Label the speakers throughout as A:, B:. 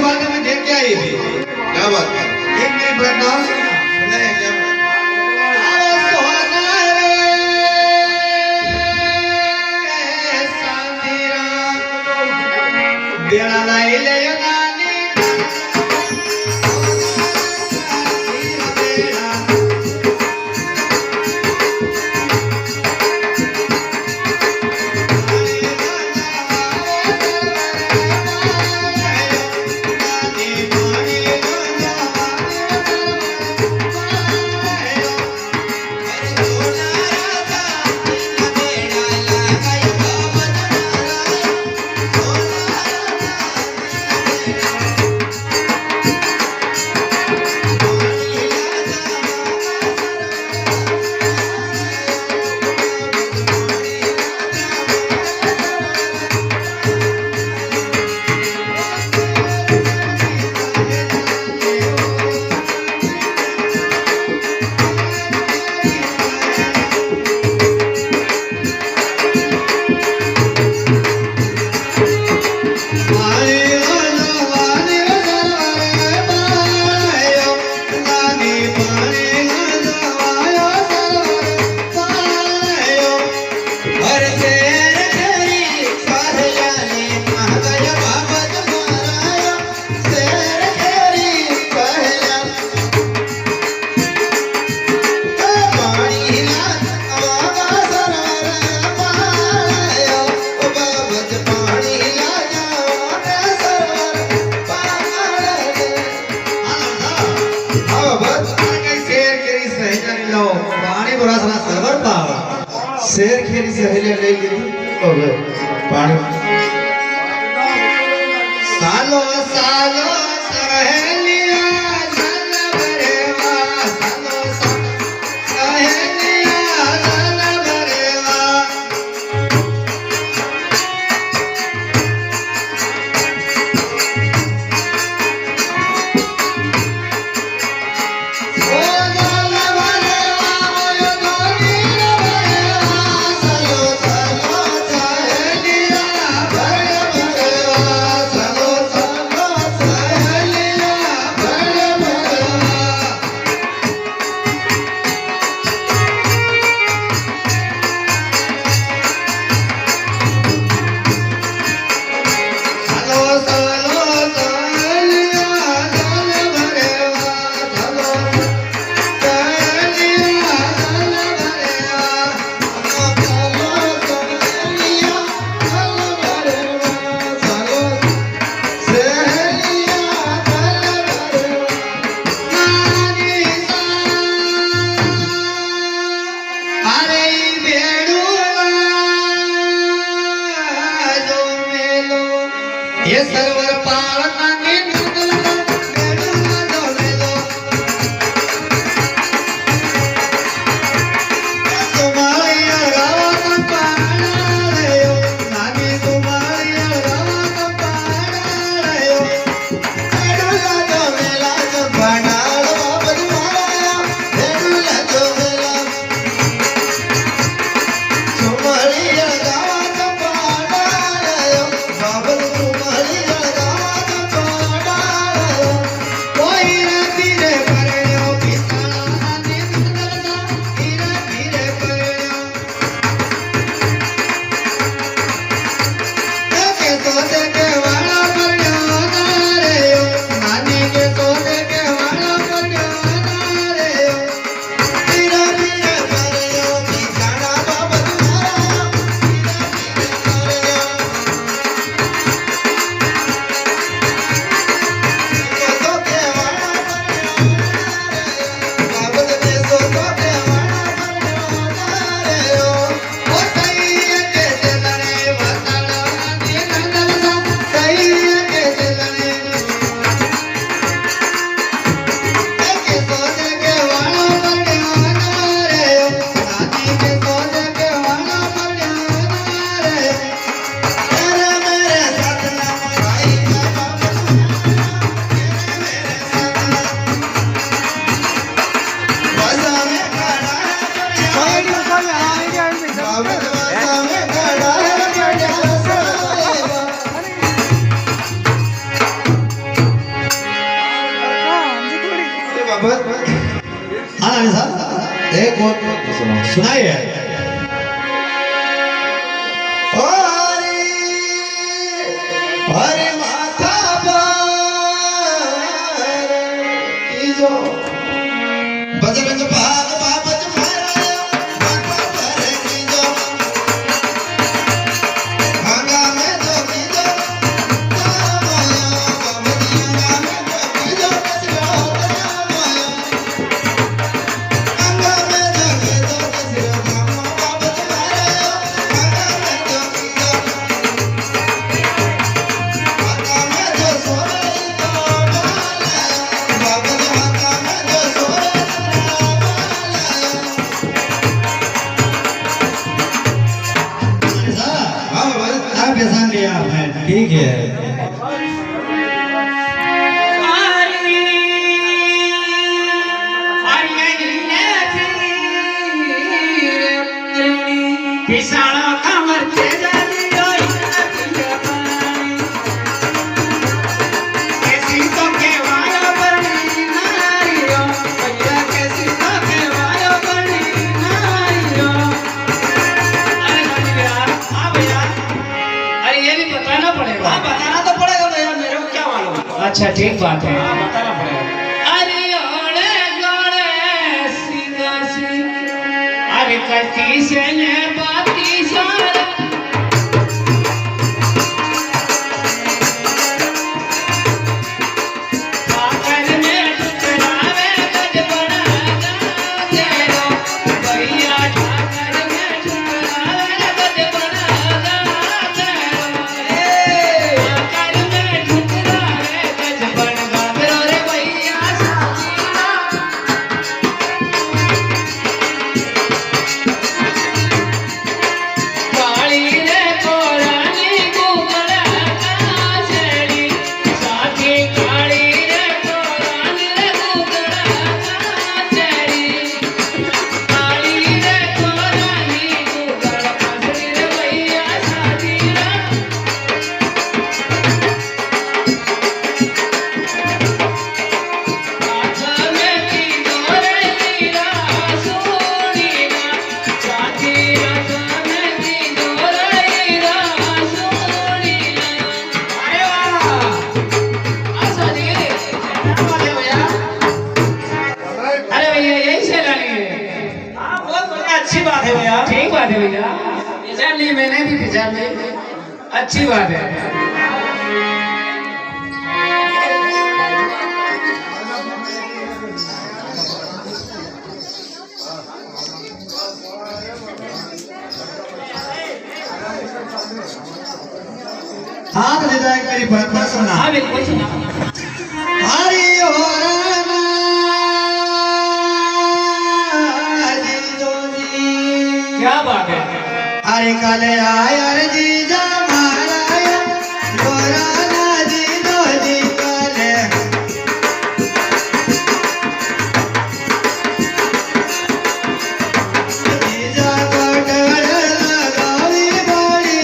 A: बात में देख के आई थी।
B: क्या बात है?
A: एक मेरी प्रार्थना सुना।
B: सुनाए क्या बात?
A: आओ सोना रे सांधीरा बेड़ा लाई ले नानी बेड़ा शेर खेरी सहेलिया ले ली और पानी सालो सालो सहेलिया सन बरेवा सालो सहेलिया सन बरेवा ओ सन बरेवा ओ दोनी बरेवा सालो सालो सहेलिया बरेवा
B: बाबत
C: हाँ नानी साहब
B: एक और सुनाओ
C: सुनाइए।
B: ओ हरि हरि माथा पर कीजो बजरंग भाग बाबत मारा माथा पर कीजो भांगा में जो कीजो माया बाबतिया में जो कीजो कसरो माया भांगा में जो कीजो कसरो बाबत मारा भांगा में जो कीजो भांगा में जो सोरे तो बाला बाबत भांगा में जो सोरे
C: नानी साहब
B: हाँ बाबा
C: आप पहचान लिया आपने, ठीक है।
A: पिसाळा कामर तेजाली ओय पाणी केसी तो केवायो बरणी नारियो भैया केसी तो केवायो बरणी नारियो अरे नानी भैया हाँ भैया अरे ये भी बताना पड़ेगा हाँ बताना तो पड़ेगा भैया मेरे को क्या मालूम अच्छा ठीक बात है हाँ बताना पड़ेगा अरे ओले गोले सीधा सी अरे कती से ने बाती सारा आकर में ठुकरावे गज बना तेरो भैया आकर में ठुकरावे गज बना तेरो आकर में ठुकरावे गज बना तेरो रे भैया साथी काली रे कोरानी गुगला काछड़ी साथी काली रे कोरानी रे गुगला काछड़ी काली रे कोरानी गुगला काछड़ी रे भैया साथी रा आजा में की दोरे नीरा सोनी ना साथी आजा में की दोरे नीरा सोनी ना अरे वाह अच्छा जी क्या बात है भैया अरे भैया यही से लानी है हाँ बहुत बढ़िया अच्छी बात है भैया ठीक बात है भैया पहचान ली मैंने भी पहचान ली अच्छी बात है
C: हाथ दे जाए मेरी बात सुना।
A: हाँ बिल्कुल सुना
C: हरि ओरना जीजो जी,
A: क्या बात है
C: अरे कल आया रे जीजा महाराया ओरना जीजो जी कल जीजा कोटड़ लगावी बड़ी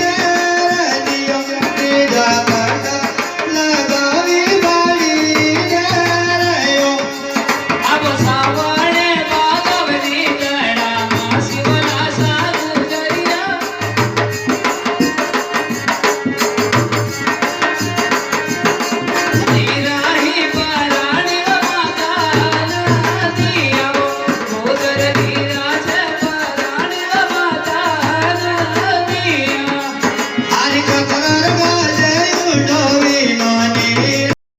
C: देरियो जीजा कोटड़ लगावी बड़ी देरियो
A: अब सावणे बागवती गड़ा शिवला साधु दरिया